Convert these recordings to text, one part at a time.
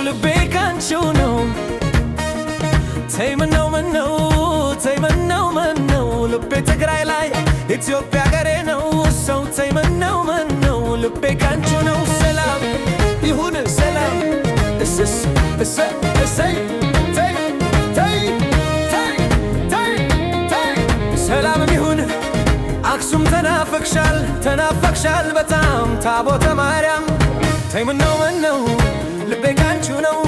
ልቤ ካንቺው ነው ተይ ምነው ምነው ተይ ምነው ምነው ልቤ ትግራይ ላይ ኢትዮጵያ ሀገሬ ነው ሰው ተይ ምነው ምነው ልቤ ካንቺው ነው ሰላም ይሁን ሰላም እሰይ እሰይ ተይ ተይ ተይ ተይ ተይ ሰላም ይሁን አክሱም ተናፈቅሻል በጣም ታቦተ ማርያም ተይ ምነው ምነው ልቤ ካንቺው ነው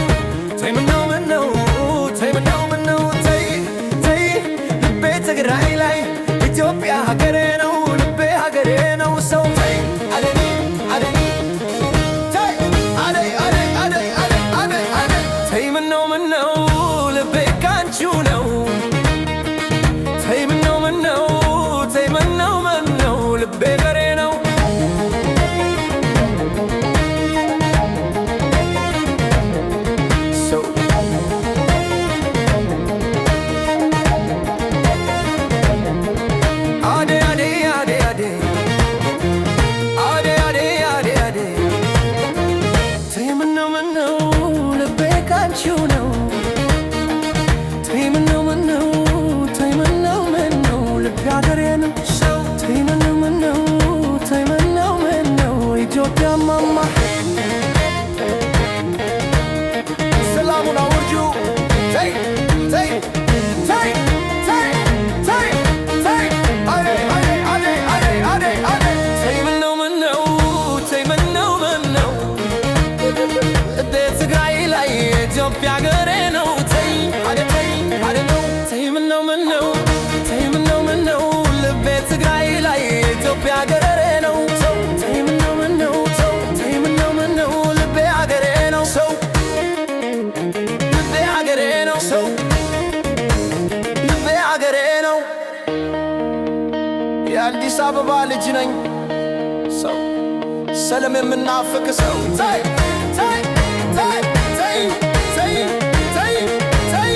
ተይ ምነው ምነው ተይ ምነው ምነው ተይ ተይ ልቤ ትግራይ ላይ ኢትዮጵያ ሀገሬ ነው ልቤ ሀገሬ ነው ሰው ተይ አደይ አደይ ተይ አደይ አደይ አደይ አደይ አደይ ተይ ምነው ምነው ልቤ ካንቺው ነው ተይ ምነው ምነው ተይ ምነው ምነው ልቤ ሀገሬ ነው Mama Salamun awurju Tay Tay Tay Tay Tay Tay Ade Ade Ade Ade Ade Ade Tay ምነው ምነው Tay ምነው ምነው ልቤ ትግራይ ላይ ኢትዮጵያ ሀገሬ ነው Tay አደ Tay አደ ነው Tay ምነው ምነው Tay ምነው ምነው ልቤ ትግራይ ላይ ኢትዮጵያ ሀገሬ ነው Tay ምነው ምነው የአዲስ አበባ ልጅ ነኝ ሰው ሰላም የምናፍቅ ሰው ተይ ተይ ተይ ተይ ተይ ተይ ተይ